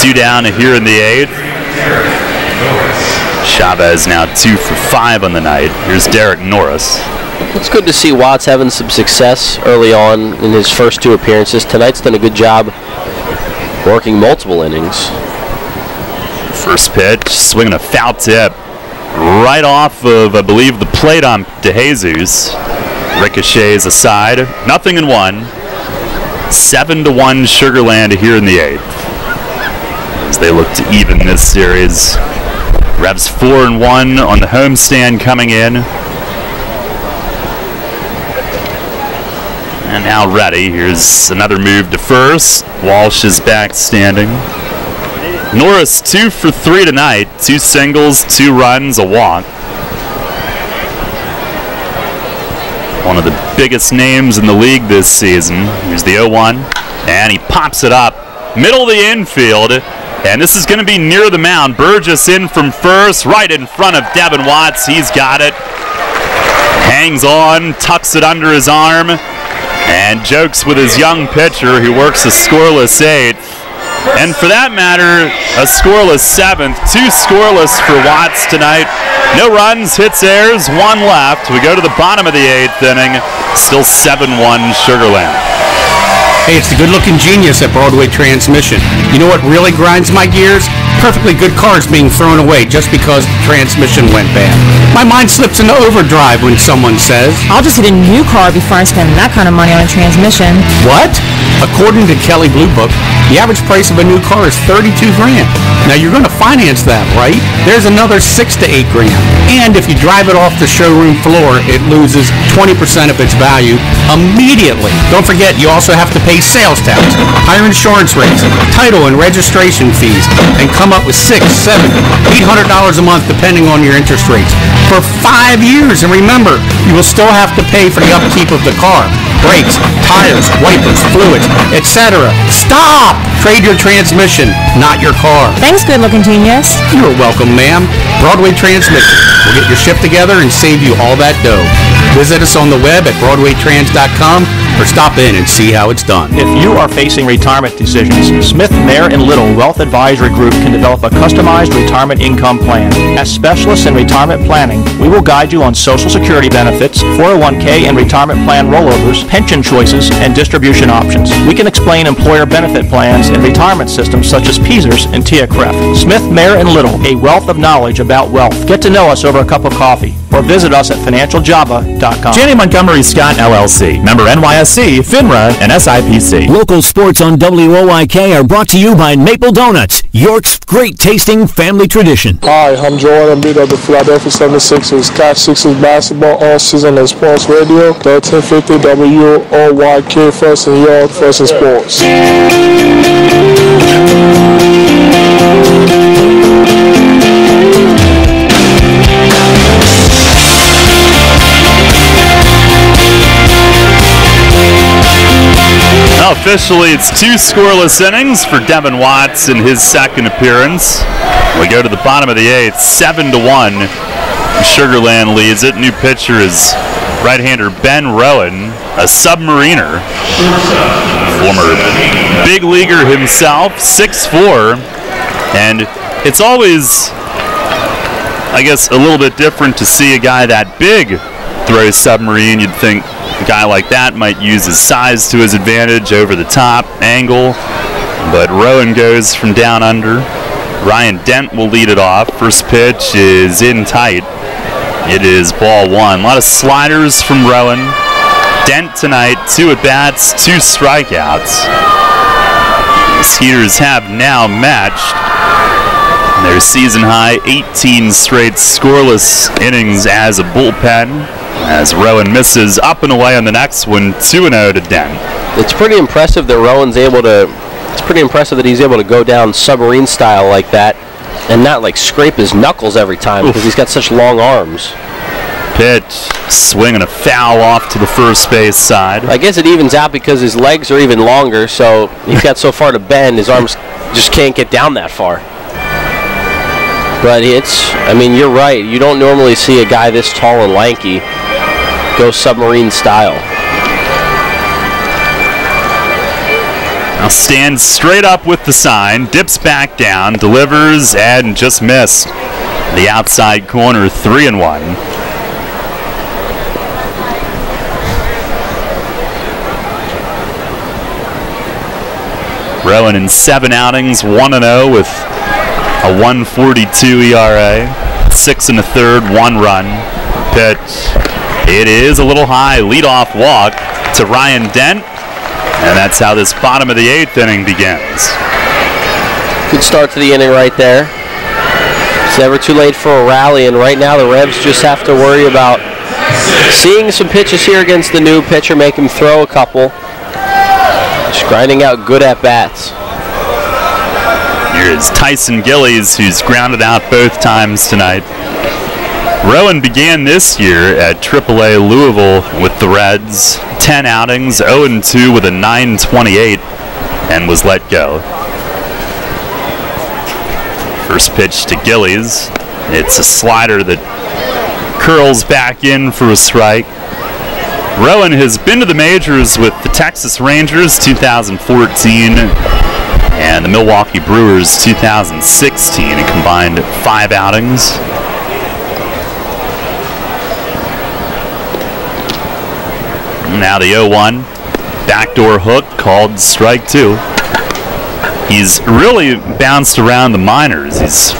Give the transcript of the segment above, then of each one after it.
2 down here in the 8th. Chavez now 2 for 5 on the night. Here's Derek Norris. It's good to see Watts having some success early on in his first 2 appearances. Tonight's done a good job working multiple innings. First pitch, swinging a foul tip right off of, I believe, the plate on DeJesus. Ricochets aside. 0-1. 7-1 Sugarland here in the 8th. As they look to even this series. Revs 4-1 on the homestand coming in. And now ready. Here's another move to first. Walsh is back standing. Norris 2 for 3 tonight. 2 singles, 2 runs, a walk. One of the biggest names in the league this season. Here's the 0-1. And he pops it up. Middle of the infield. And this is going to be near the mound. Burgess in from first, right in front of Devin Watts. He's got it. Hangs on, tucks it under his arm, and jokes with his young pitcher who works a scoreless 8th. And for that matter, a scoreless 7th. 2 scoreless for Watts tonight. No runs, hits, errors, 1 left. We go to the bottom of the 8th inning. Still 7-1 Sugarland. Hey, it's the good-looking genius at Broadway Transmission. You know what really grinds my gears? Perfectly good cars being thrown away just because the transmission went bad. My mind slips into overdrive when someone says, I'll just get a new car before I spend that kind of money on a transmission. What? According to Kelley Blue Book, the average price of a new car is $32 grand. Now you're going to finance that, right? There's another $6 to $8 grand. And if you drive it off the showroom floor, it loses 20% of its value immediately. Don't forget, you also have to pay sales tax, higher insurance rates, title and registration fees, and come up with $600, $700, $800 a month depending on your interest rates for 5 years. And remember, you will still have to pay for the upkeep of the car, brakes, tires, wipers, fluids, etc. Stop! Trade your transmission, not your car. Thanks, good-looking genius. You're welcome, ma'am. Broadway Transmission. We'll get your shift together and save you all that dough. Visit us on the web at BroadwayTrans.com or stop in and see how it's done. If you are facing retirement decisions, Smith, Mayer & Little Wealth Advisory Group can develop a customized retirement income plan. As specialists in retirement planning, we will guide you on Social Security benefits, 401k and retirement plan rollovers, pension choices, and distribution options. We can explain employer benefit plans and retirement systems such as PESERS and TIACREF. Smith, Mayer & Little, a wealth of knowledge about wealth. Get to know us over a cup of coffee or visit us at financialjava.com. Janney Montgomery Scott LLC, member NYSE, FINRA, and SIPC. Local sports on WOYK are brought to you by Maple Donuts, York's great tasting family tradition. Hi, I'm Joel Embiid of the Philadelphia 76ers. Catch Sixers basketball all season on Sports Radio, 1350 WOYK, first in York, first in sports. Now officially, it's 2 scoreless innings for Devin Watts in his second appearance. We go to the bottom of the 8th, 7-1. Sugarland leads it. New pitcher is right-hander Ben Rowan, a submariner. Former big leaguer himself, 6'4". And it's always, I guess, a little bit different to see a guy that big throw submarine. You'd think a guy like that might use his size to his advantage over the top angle, but Rowan goes from down under. Ryan Dent will lead it off. First pitch is in tight. It is ball 1. A lot of sliders from Rowan. Dent tonight, 2 at-bats, 2 strikeouts. The Skeeters have now matched their season-high 18 straight scoreless innings as a bullpen, as Rowan misses up and away on the next one, 2-0 to Dent. It's pretty impressive that Rowan's able to. It's pretty impressive that he's able to go down submarine style like that, and not like scrape his knuckles every time because he's got such long arms. Pitch, swing and a foul off to the first base side. I guess it evens out because his legs are even longer, so he's got so far to bend, his arms just can't get down that far. But I mean, you're right. You don't normally see a guy this tall and lanky go submarine style. Now Stands straight up with the sign, dips back down, delivers, and just missed. The outside corner, 3-1. Rowan in 7 outings, 1-0 with a 1.42 ERA. 6 1/3, 1 run. Pitch. It is a little high. Leadoff walk to Ryan Dent. And that's how this bottom of the 8th inning begins. Good start to the inning right there. It's never too late for a rally, and right now the Revs just have to worry about seeing some pitches here against the new pitcher, make him throw a couple. Just grinding out good at-bats. Here is Tyson Gillies, who's grounded out both times tonight. Rowan began this year at AAA Louisville with the Reds. 10 outings, 0-2 with a 9.28, and was let go. First pitch to Gillies. It's a slider that curls back in for a strike. Rowan has been to the majors with the Texas Rangers 2014 and the Milwaukee Brewers 2016, a combined 5 outings. Now the 0-1, backdoor hook called strike 2. He's really bounced around the minors. He's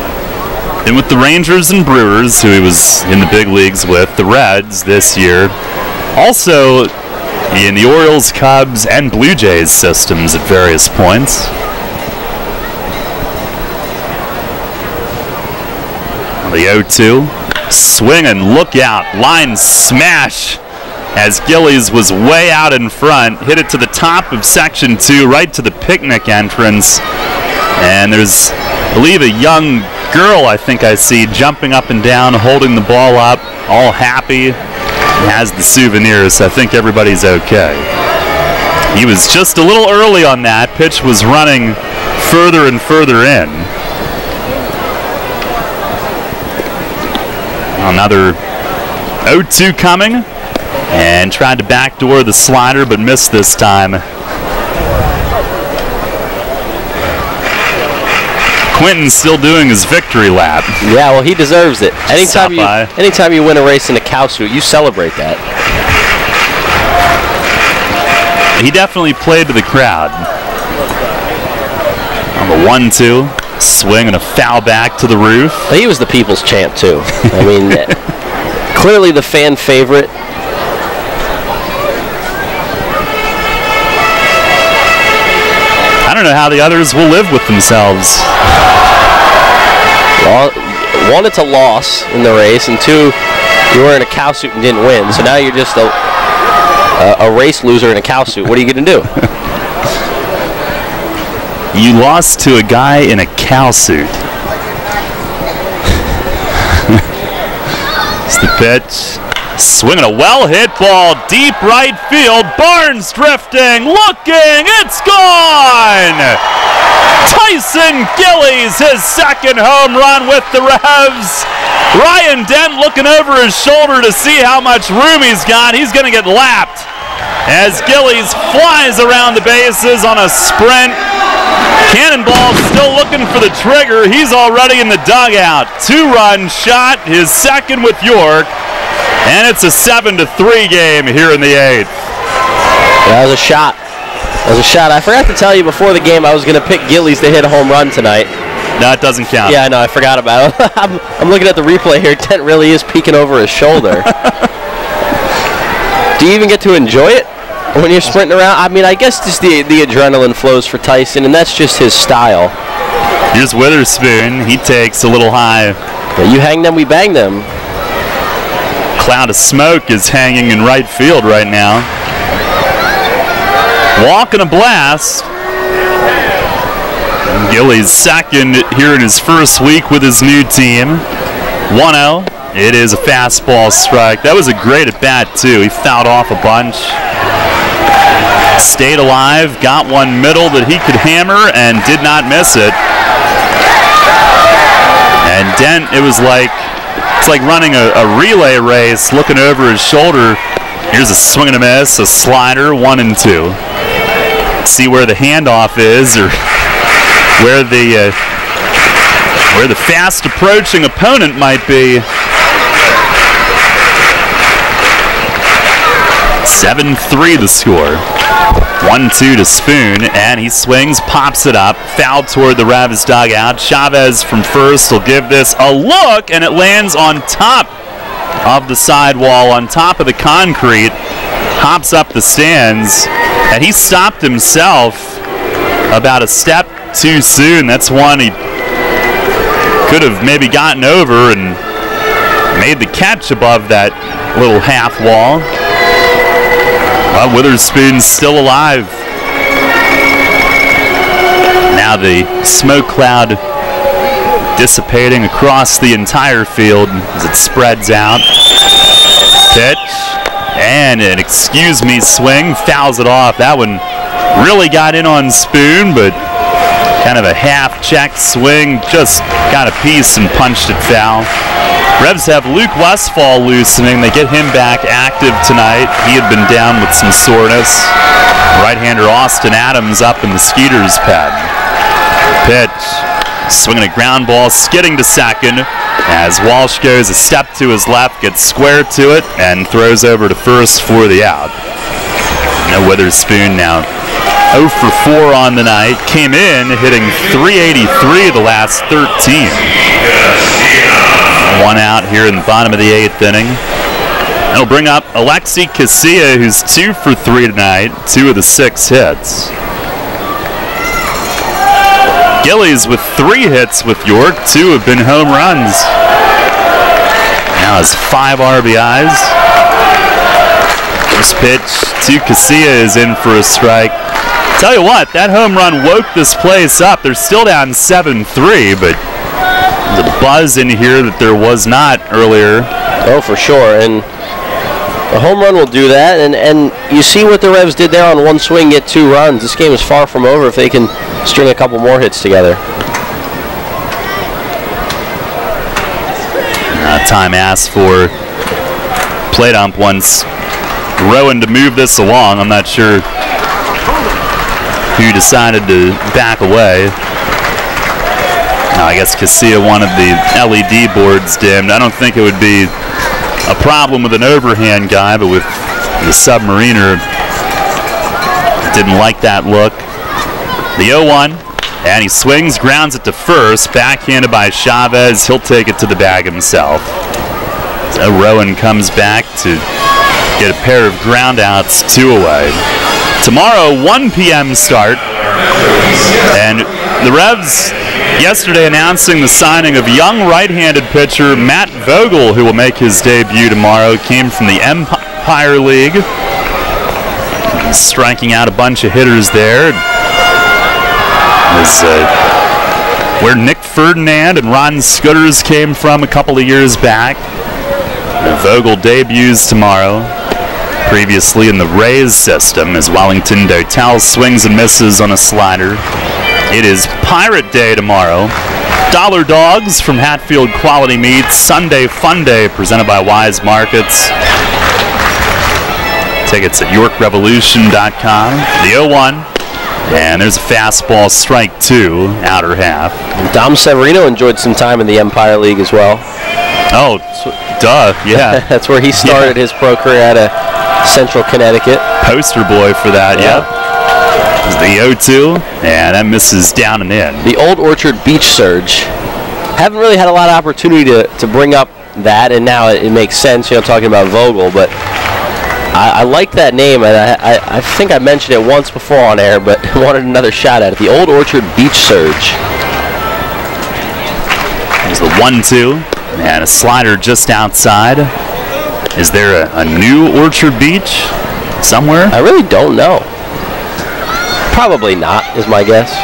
been with the Rangers and Brewers, who he was in the big leagues with, the Reds this year. Also in the Orioles, Cubs, and Blue Jays systems at various points. The 0-2, swing and look out, line smash as Gillies was way out in front, hit it to the top of section 2, right to the picnic entrance. And there's, I believe, a young girl I think I see jumping up and down, holding the ball up, all happy. Has the souvenirs, so I think everybody's okay. He was just a little early on that. Pitch was running further and further in. Another 0-2 coming, and tried to backdoor the slider, but missed this time. Quentin's still doing his victory lap. Yeah, well, he deserves it. Anytime you win a race in a cow suit, you celebrate that. He definitely played to the crowd. On the 1-2, swing and a foul back to the roof. But he was the people's champ, too. I mean, clearly the fan favorite. I don't know how the others will live with themselves. Well, 1, it's a loss in the race, and 2, you were in a cow suit and didn't win. So now you're just a race loser in a cow suit. What are you going to do? You lost to a guy in a cow suit. It's the pitch. Swinging a well-hit ball, deep right field. Barnes drifting, looking, it's gone! Tyson Gillies, his second home run with the Revs. Ryan Dent looking over his shoulder to see how much room he's got. He's going to get lapped as Gillies flies around the bases on a sprint. Cannonball still looking for the trigger. He's already in the dugout. 2-run shot, his second with York. And it's a 7-3 game here in the 8th. That was a shot. I forgot to tell you before the game I was going to pick Gillies to hit a home run tonight. No, it doesn't count. Yeah, I know. I forgot about it. I'm looking at the replay here. Dent really is peeking over his shoulder. Do you even get to enjoy it when you're sprinting around? I mean, I guess just the adrenaline flows for Tyson, and that's just his style. Here's Witherspoon. He takes a little high. But you hang them, we bang them. Cloud of smoke is hanging in right field right now. Walk and a blast. Gillies second here in his first week with his new team. 1-0. It is a fastball strike. That was a great at bat too. He fouled off a bunch. Stayed alive, got one middle that he could hammer and did not miss it. And Dent, it's like running a relay race, looking over his shoulder. Here's a swing and a miss, a slider, 1-2. see where the handoff is or where the fast approaching opponent might be. 7-3 the score. 1-2 to Spoon, and he swings, pops it up, foul toward the Revs dugout. Chavez from first will give this a look, and it lands on top of the sidewall, on top of the concrete, hops up the stands, and he stopped himself about a step too soon. That's one he could have maybe gotten over and made the catch above that little half wall. Well, Witherspoon's still alive. Now the smoke cloud dissipating across the entire field as it spreads out. Pitch, and an excuse me swing, fouls it off. That one really got in on Spoon, but kind of a half-check swing, just got a piece and punched it foul. Revs have Luke Westfall loosening. They get him back active tonight. He had been down with some soreness. Right-hander Austin Adams up in the Skeeters pen. Pitch, swinging a ground ball, skidding to second as Walsh goes a step to his left, gets square to it, and throws over to first for the out. No Witherspoon now 0 for 4 on the night. Came in hitting .383 the last 13. One out here in the bottom of the 8th inning. That'll bring up Alexi Casilla, who's 2 for 3 tonight, 2 of the 6 hits. Gillies with 3 hits with York, 2 have been home runs. Now has 5 RBIs. First pitch to Casilla is in for a strike. Tell you what, that home run woke this place up. They're still down 7-3, but there's a buzz in here that there was not earlier. Oh, for sure, and a home run will do that, and you see what the Revs did there on one swing, get 2 runs. This game is far from over if they can string a couple more hits together. Time asked for. Plate ump wants Rowan to move this along. I'm not sure who decided to back away. I guess Casilla wanted the LED boards dimmed. I don't think it would be a problem with an overhand guy, but with the Submariner, didn't like that look. The 0-1, and he swings, grounds it to first, backhanded by Chavez. He'll take it to the bag himself. So Rowan comes back to get a pair of groundouts, 2 away. Tomorrow, 1 p.m. start, and the Revs yesterday announcing the signing of young right-handed pitcher Matt Vogel, who will make his debut tomorrow. Came from the Empire League. Striking out a bunch of hitters there. Was where Nick Ferdinand and Ron Scooters came from a couple of years back. Vogel debuts tomorrow. Previously in the Rays system as Wellington Dotel swings and misses on a slider. It is Pirate Day tomorrow. Dollar Dogs from Hatfield Quality Meats. Sunday Fun Day presented by Wise Markets. Tickets at YorkRevolution.com. The 0-1. And there's a fastball, strike 2, outer half. Dom Severino enjoyed some time in the Empire League as well. Oh, duh, yeah. That's where he started his pro career out of Central Connecticut. Poster boy for that, yeah. The 0-2, and that misses down and in. The Old Orchard Beach Surge. Haven't really had a lot of opportunity to bring up that, and now it makes sense, talking about Vogel, but I like that name, and I think I mentioned it once before on air, but wanted another shot at it. The Old Orchard Beach Surge. There's the 1-2, and a slider just outside. Is there a new Orchard Beach somewhere? I really don't know. Probably not, is my guess.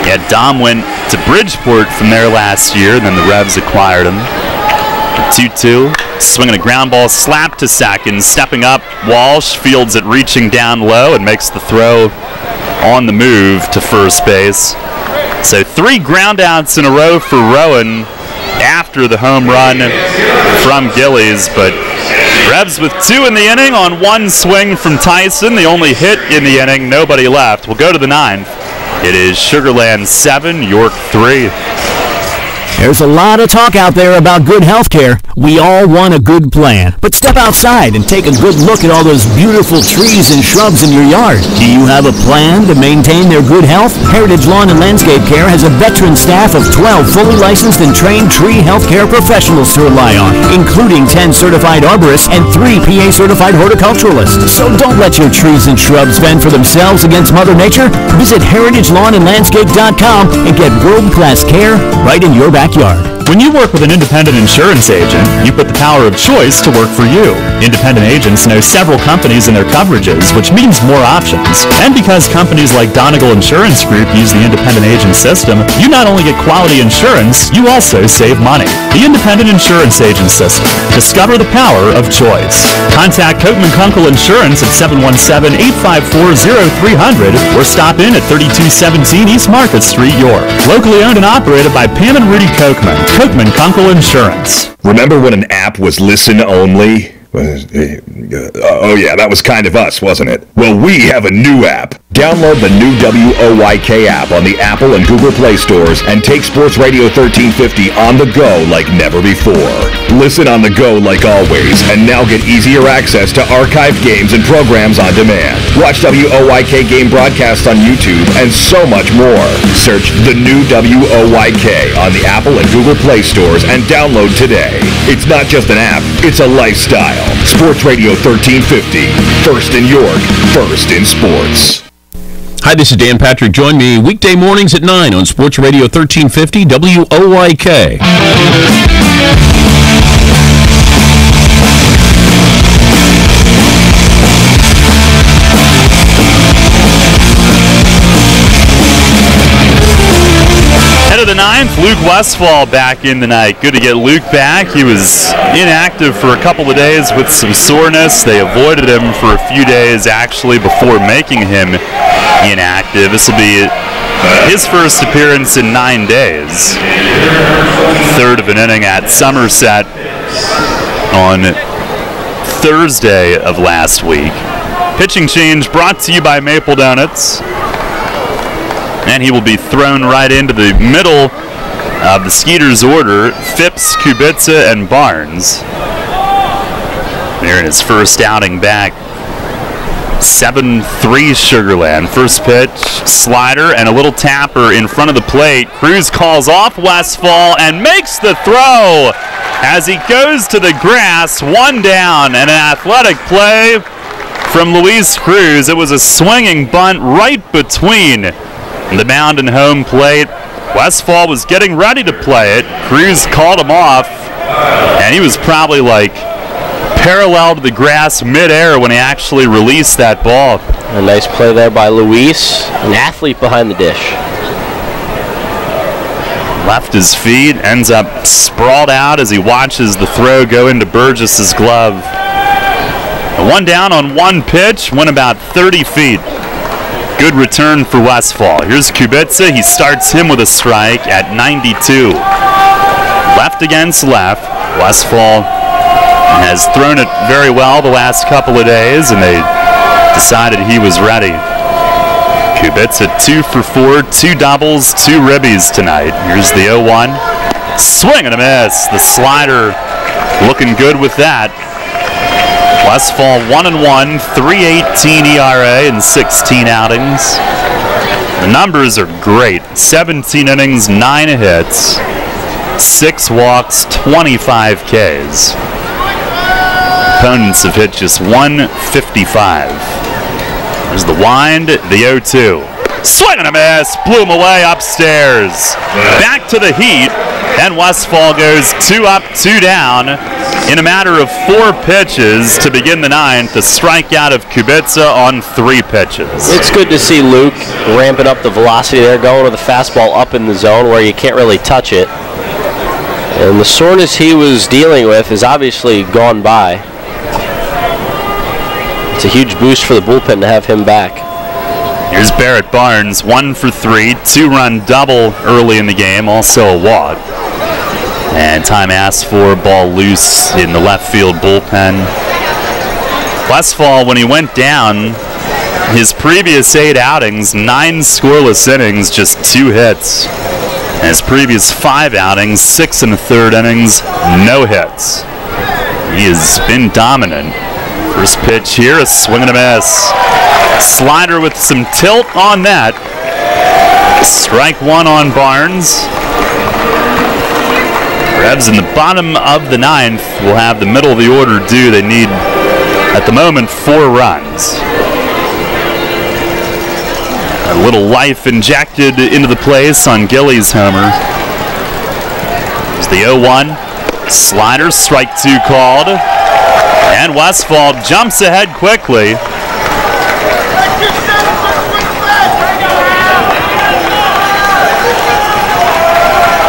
Yeah, Dom went to Bridgeport from there last year, and then the Revs acquired him. 2-2, swinging a ground ball, slap to second, stepping up. Walsh fields it, reaching down low, and makes the throw on the move to first base. So 3 groundouts in a row for Rowan after the home run from Gillies, but Revs with 2 in the inning on 1 swing from Tyson. The only hit in the inning, nobody left. We'll go to the 9th. It is Sugar Land 7, York 3. There's a lot of talk out there about good health care. We all want a good plan. But step outside and take a good look at all those beautiful trees and shrubs in your yard. Do you have a plan to maintain their good health? Heritage Lawn and Landscape Care has a veteran staff of 12 fully licensed and trained tree health care professionals to rely on, including 10 certified arborists and 3 PA certified horticulturalists. So don't let your trees and shrubs fend for themselves against Mother Nature. Visit heritagelawnandlandscape.com and get world-class care right in your backyard. When you work with an independent insurance agent, you put the power of choice to work for you. Independent agents know several companies and their coverages, which means more options. And because companies like Donegal Insurance Group use the independent agent system, you not only get quality insurance, you also save money. The Independent Insurance Agent System. Discover the power of choice. Contact Coatman Kunkel Insurance at 717-854-0300 or stop in at 3217 East Market Street, York. Locally owned and operated by Pam and Rudy Kochman. Kochman Kunkel Insurance. Remember when an app was listen only? Oh yeah, that was kind of us, wasn't it? Well, we have a new app. Download the new WOYK app on the Apple and Google Play stores and take Sports Radio 1350 on the go like never before. Listen on the go like always, and now get easier access to archived games and programs on demand. Watch WOYK game broadcasts on YouTube and so much more. Search the new WOYK on the Apple and Google Play stores and download today. It's not just an app, it's a lifestyle. Sports Radio 1350. First in York, first in sports. Hi, this is Dan Patrick. Join me weekday mornings at 9 on Sports Radio 1350 WOYK. Head of the 9th, Luke Westfall back in tonight. Good to get Luke back. He was inactive for a couple of days with some soreness. They avoided him for a few days actually before making him inactive. This will be his first appearance in 9 days. Third of an inning at Somerset on Thursday of last week. Pitching change brought to you by Maple Donuts. And he will be thrown right into the middle of the Skeeters order. Phipps, Kubica, and Barnes. They're in his first outing back. 7-3 Sugarland. First pitch, slider, and a little tapper in front of the plate. Cruz calls off Westfall and makes the throw as he goes to the grass. 1 down, and an athletic play from Luis Cruz. It was a swinging bunt right between the mound and home plate. Westfall was getting ready to play it. Cruz called him off, and he was probably like parallel to the grass midair when he actually released that ball. A nice play there by Luis, an athlete behind the dish. Left his feet, ends up sprawled out as he watches the throw go into Burgess's glove. 1 down on 1 pitch, went about 30 feet. Good return for Westfall. Here's Kubica. He starts him with a strike at 92. Left against left. Westfall has thrown it very well the last couple of days, and they decided he was ready. Kubica 2 for 4, 2 doubles, 2 ribbies tonight. Here's the 0-1. Swing and a miss. The slider looking good with that. Westfall 1-1, 3.18 ERA in 16 outings. The numbers are great. 17 innings, 9 hits, 6 walks, 25 Ks. Opponents have hit just 155. There's the wind, the 0-2. Swing and a miss, blew him away upstairs. Back to the heat, and Westfall goes 2 up, 2 down in a matter of 4 pitches to begin the 9th. A strikeout of Kubica on 3 pitches. It's good to see Luke ramping up the velocity there, going with the fastball up in the zone where you can't really touch it. And the soreness he was dealing with is obviously gone by. It's a huge boost for the bullpen to have him back. Here's Barrett Barnes, 1 for 3, 2-run double early in the game, also a walk. And time asked for, ball loose in the left field bullpen. Westfall, when he went down, his previous 8 outings, 9 scoreless innings, just 2 hits. And his previous 5 outings, 6 1/3 innings, no hits. He has been dominant. First pitch here, a swing and a miss. Slider with some tilt on that. Strike 1 on Barnes. Revs in the bottom of the 9th will have the middle of the order due. They need, at the moment, 4 runs. A little life injected into the place on Gillies' homer. There's the 0-1. Slider, strike 2 called. And Westfall jumps ahead quickly.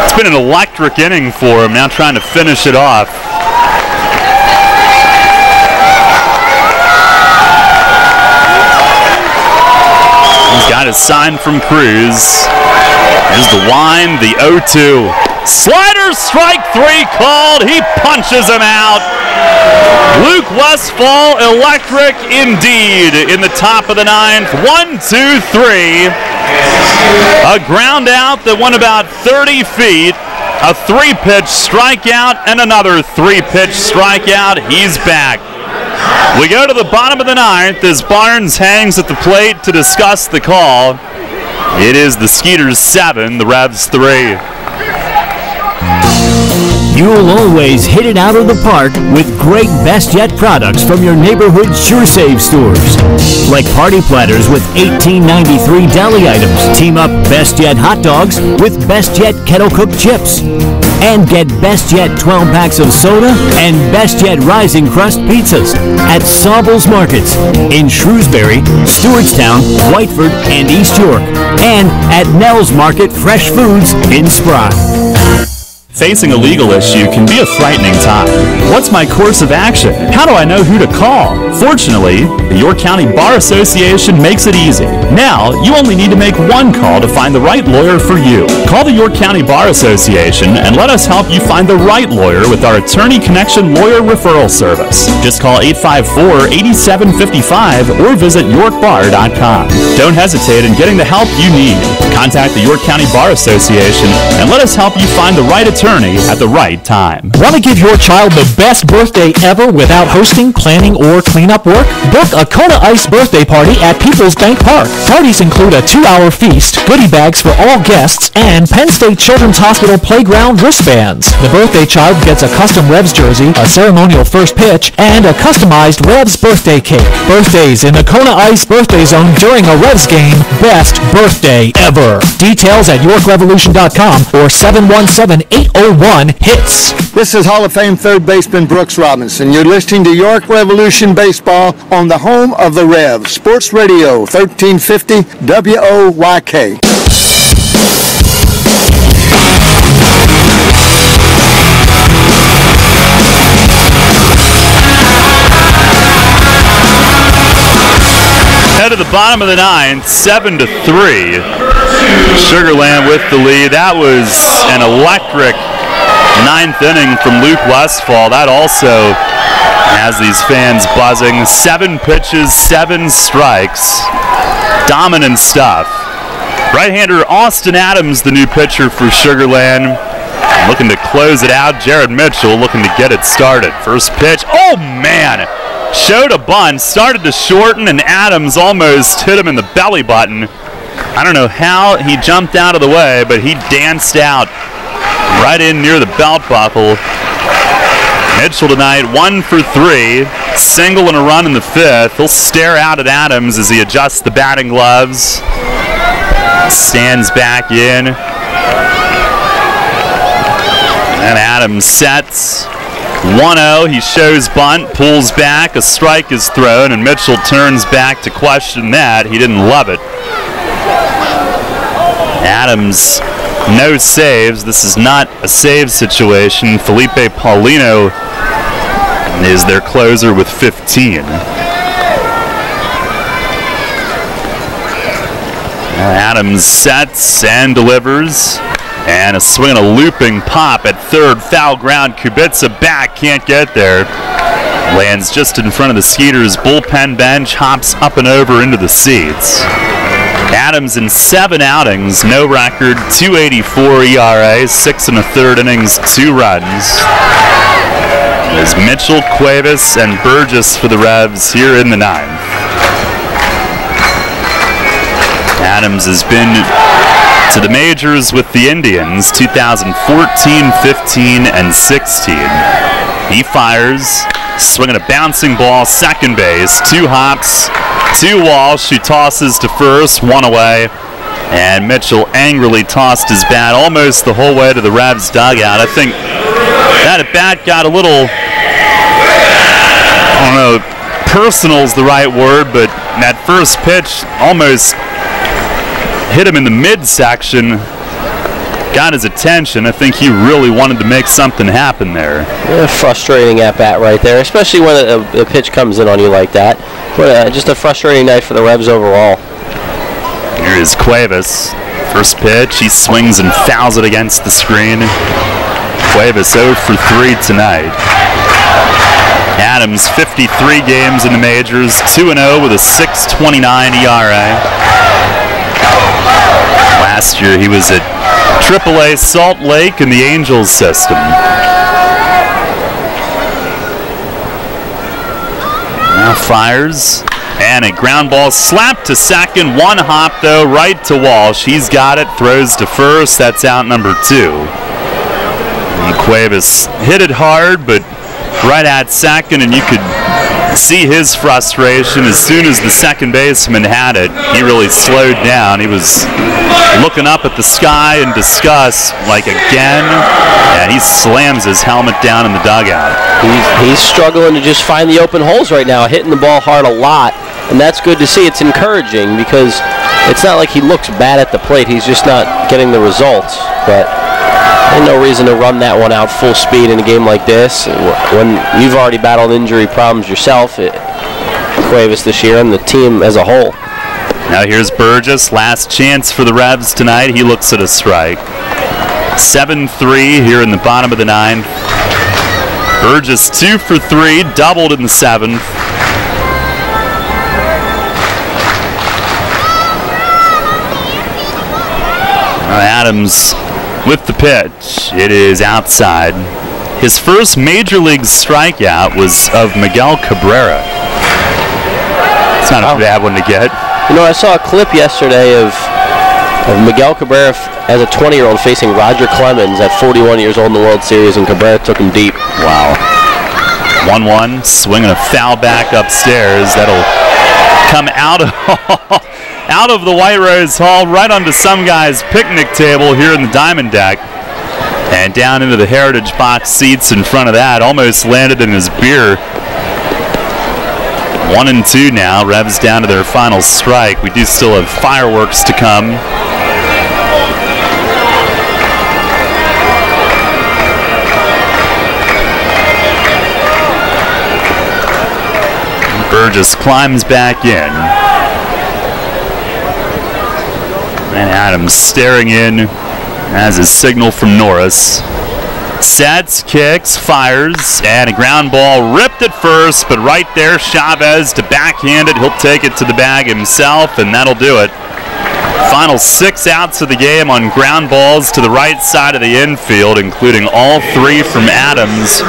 It's been an electric inning for him, now trying to finish it off. He's got his sign from Cruz. Here's the wind, the 0-2. Slider, strike 3 called. He punches him out. Luke Westfall, electric indeed in the top of the 9th. 1, 2, 3. A ground out that went about 30 feet. A 3-pitch strikeout and another 3-pitch strikeout. He's back. We go to the bottom of the 9th as Barnes hangs at the plate to discuss the call. It is the Skeeters 7, the Revs 3. You'll always hit it out of the park with great Best Yet products from your neighborhood Sure Save stores. Like party platters with $18.93 deli items. Team up Best Yet hot dogs with Best Yet kettle cooked chips. And get Best Yet 12 packs of soda and Best Yet Rising Crust pizzas at Sobel's Markets in Shrewsbury, Stewartstown, Whiteford, and East York. And at Nell's Market Fresh Foods in Spry. Facing a legal issue can be a frightening time. What's my course of action? How do I know who to call? Fortunately, the York County Bar Association makes it easy. Now, you only need to make one call to find the right lawyer for you. Call the York County Bar Association and let us help you find the right lawyer with our Attorney Connection Lawyer Referral Service. Just call 854-8755 or visit yorkbar.com. Don't hesitate in getting the help you need. Contact the York County Bar Association and let us help you find the right attorney at the right time. Want to give your child the best birthday ever without hosting, planning, or cleanup work? Book a Kona Ice birthday party at People's Bank Park. Parties include a 2-hour feast, goodie bags for all guests, and Penn State Children's Hospital playground wristbands. The birthday child gets a custom Revs jersey, a ceremonial first pitch, and a customized Revs birthday cake. Birthdays in the Kona Ice birthday zone during a Revs game. Best birthday ever. Details at YorkRevolution.com or 717-801-HITS. This is Hall of Fame third baseman Brooks Robinson. You're listening to York Revolution Baseball on the home of the Revs, Sports Radio 1350 WOYK. Head to the bottom of the 9th, 7-3. Sugarland with the lead. That was an electric 9th inning from Luke Westfall. That also has these fans buzzing. 7 pitches, 7 strikes. Dominant stuff. Right-hander Austin Adams, the new pitcher for Sugarland, looking to close it out. Jared Mitchell looking to get it started. First pitch. Oh, man! Showed a bunt, started to shorten, and Adams almost hit him in the belly button. I don't know how he jumped out of the way, but he danced out right in near the belt buckle. Mitchell tonight, 1 for 3, single and a run in the 5th. He'll stare out at Adams as he adjusts the batting gloves. Stands back in. And Adams sets. 1-0, he shows bunt, pulls back, a strike is thrown, and Mitchell turns back to question that. He didn't love it. Adams, no saves. This is not a save situation. Felipe Paulino is their closer with 15. Adams sets and delivers. And a swing and a looping pop at third, foul ground. Kubica back, can't get there. Lands just in front of the Skeeters bullpen bench, hops up and over into the seats. Adams in 7 outings, no record, 2.84 ERA, 6 1/3 innings, 2 runs. There's Mitchell, Cuevas, and Burgess for the Revs here in the 9th. Adams has been to the majors with the Indians 2014, 15, and 16. He fires, swinging a bouncing ball, second base, 2 hops, 2 Walsh, who tosses to first, 1 away. And Mitchell angrily tossed his bat almost the whole way to the Revs dugout. I think that at bat got a little, I don't know, personal's the right word, but that first pitch almost hit him in the midsection, got his attention. I think he really wanted to make something happen there. Yeah, frustrating at bat right there, especially when a pitch comes in on you like that. But just a frustrating night for the Revs overall. Here is Cuevas. First pitch, he swings and fouls it against the screen. Cuevas 0 for 3 tonight. Adams, 53 games in the majors, 2-0 with a 6.29 ERA. Last year he was at AAA Salt Lake in the Angels system. Now fires, and a ground ball slapped to second. 1 hop though, right to Walsh. He's got it, throws to first. That's out number 2. And Cuevas hit it hard, but right at second, and you could see his frustration. As soon as the second baseman had it, he really slowed down. He was looking up at the sky in disgust, like again, and he slams his helmet down in the dugout. He's struggling to just find the open holes right now, hitting the ball hard a lot, and that's good to see. It's encouraging because it's not like he looks bad at the plate. He's just not getting the results, but there's no reason to run that one out full speed in a game like this when you've already battled injury problems yourself, Cuevas, this year, and the team as a whole. Now here's Burgess, last chance for the Revs tonight. He looks at a strike. 7-3 here in the bottom of the 9th. Burgess 2 for 3, doubled in the 7th. Adams with the pitch. It is outside. His first major league strikeout was of Miguel Cabrera. It's not a bad one to get. You know, I saw a clip yesterday of Miguel Cabrera as a 20-year-old facing Roger Clemens at 41 years old in the World Series, and Cabrera took him deep. Wow. 1-1, swinging a foul back upstairs. That'll come out of the White Rose Hall right onto some guy's picnic table here in the Diamond Deck, and down into the Heritage Box seats in front of that. Almost landed in his beer. 1-2 now. Revs down to their final strike. We do still have fireworks to come. Burgess climbs back in. And Adams staring in as his signal from Norris. Sets, kicks, fires, and a ground ball ripped at first, but right there, Chavez to backhand it. He'll take it to the bag himself, and that'll do it. Final 6 outs of the game on ground balls to the right side of the infield, including all 3 from Adams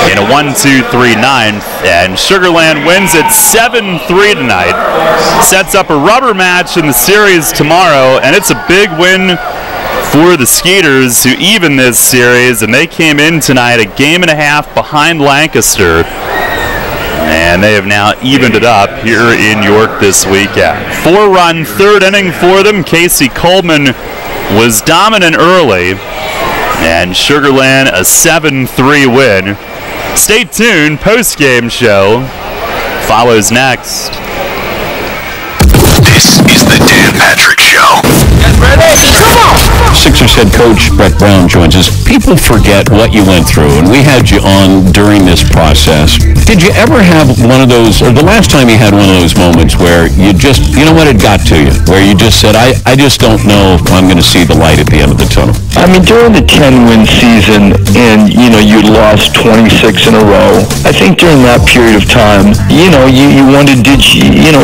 in a 1-2-3 9th. And Sugarland wins it 7-3 tonight. Sets up a rubber match in the series tomorrow, and it's a big win for the Skeeters, who even this series, and they came in tonight a game and a half behind Lancaster, and they have now evened it up here in York this weekend. 4-run third inning for them. Casey Coleman was dominant early, and Sugarland a 7-3 win. Stay tuned, post-game show follows next. This is the Dan Patrick Show. Ready? Come on! Sixers head coach Brett Brown joins us. People forget what you went through, and we had you on during this process. Did you ever have one of those, or the last time you had one of those moments where you just, you know what, it got to you, where you just said, I just don't know if I'm going to see the light at the end of the tunnel? I mean, during the 10-win season, and, you know, you lost 26 in a row, I think during that period of time, you know, you wondered,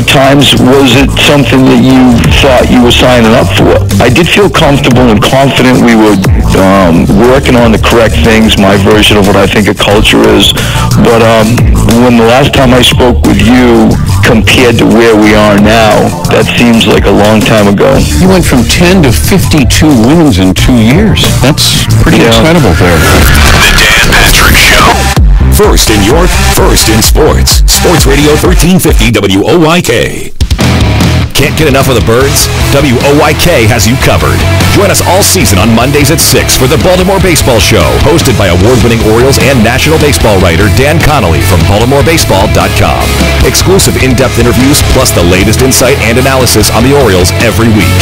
times, was it something that you thought you were signing up for? I did feel comfortable and confident we were working on the correct things, my version of what I think a culture is. But when the last time I spoke with you, compared to where we are now, that seems like a long time ago. You went from 10 to 52 wins in 2 years. That's pretty incredible there. The Dan Patrick Show. First in York, first in sports. Sports Radio 1350 WOYK. Can't get enough of the birds? WOYK has you covered. Join us all season on Mondays at 6 for the Baltimore Baseball Show, hosted by award-winning Orioles and National Baseball writer Dan Connolly from BaltimoreBaseball.com. Exclusive in-depth interviews plus the latest insight and analysis on the Orioles every week.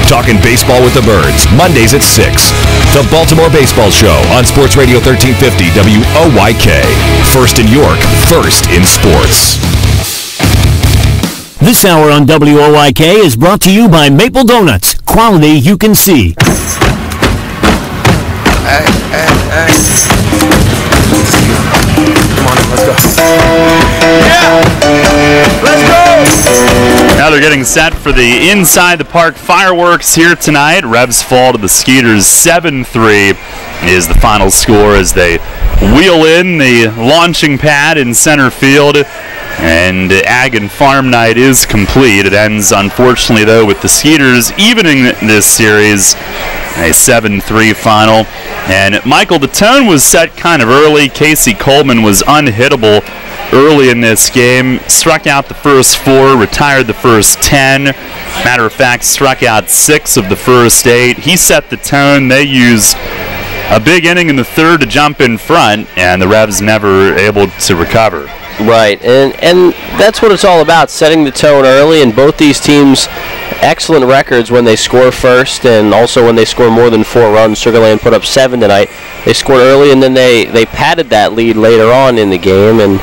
Talking baseball with the birds, Mondays at 6. The Baltimore Baseball Show on Sports Radio 1350 WOYK. First in York, first in sports. This hour on WOYK is brought to you by Maple Donuts. Quality you can see. Hey. Come on, let's go. Yeah! Let's go! Now they're getting set for the Inside the Park fireworks here tonight. Revs fall to the Skeeters 7-3 is the final score as they wheel in the launching pad in center field. And Ag and Farm Night is complete. It ends, unfortunately, though, with the Skeeters evening this series, a 7-3 final. And Michael, the tone was set kind of early. Casey Coleman was unhittable early in this game. Struck out the first 4, retired the first 10. Matter of fact, struck out 6 of the first 8. He set the tone. They used a big inning in the third to jump in front, and the Revs never able to recover. Right, and that's what it's all about, setting the tone early, and both these teams, excellent records when they score first and also when they score more than 4 runs. Sugar Land put up 7 tonight. They scored early, and then they padded that lead later on in the game, and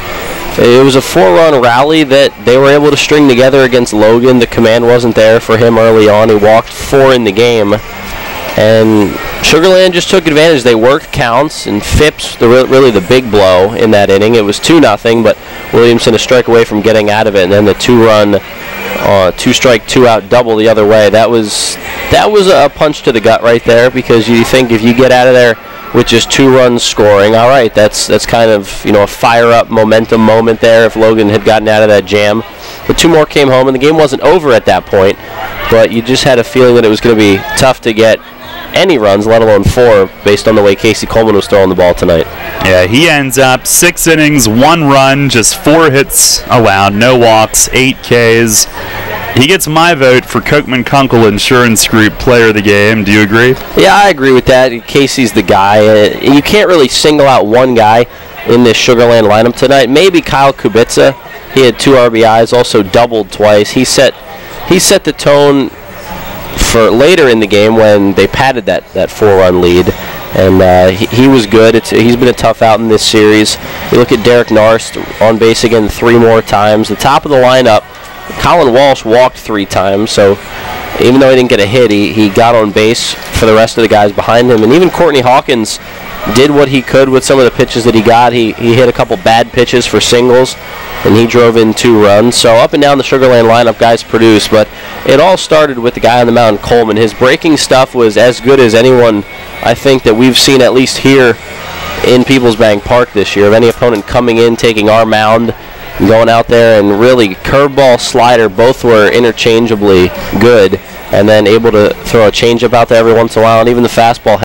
it was a 4-run rally that they were able to string together against Logan. The command wasn't there for him early on. He walked 4 in the game, and Sugar Land just took advantage. They worked counts, and Phipps, really the big blow in that inning. It was 2-0, but Williamson a strike away from getting out of it, and then the 2-run, 2-strike, 2-out double the other way. That was a punch to the gut right there, because you think if you get out of there with just 2 runs scoring, all right, that's kind of a fire-up momentum moment there if Logan had gotten out of that jam. But 2 more came home, and the game wasn't over at that point, but you just had a feeling that it was going to be tough to get any runs, let alone 4, based on the way Casey Coleman was throwing the ball tonight. Yeah, he ends up 6 innings, 1 run, just 4 hits allowed, no walks, 8 Ks. He gets my vote for Kochman Kunkel Insurance Group Player of the Game. Do you agree? Yeah, I agree with that. Casey's the guy. You can't really single out one guy in this Sugar Land lineup tonight. Maybe Kyle Kubica. He had 2 RBIs, also doubled twice. He set the tone for later in the game when they padded that 4-run lead, and he was good. He's been a tough out in this series. You look at Derek Narst on base again 3 more times. The top of the lineup, Colin Walsh walked 3 times, so even though he didn't get a hit, he got on base for the rest of the guys behind him. And even Courtney Hawkins did what he could with some of the pitches that he got. He hit a couple bad pitches for singles, and he drove in 2 runs. So up and down the Sugar Land lineup, guys produced, but it all started with the guy on the mound, Coleman. His breaking stuff was as good as anyone, I think, that we've seen at least here in Peoples Bank Park this year, of any opponent coming in, taking our mound, and going out there, and really curveball, slider, both were interchangeably good, and then able to throw a changeup out there every once in a while, and even the fastball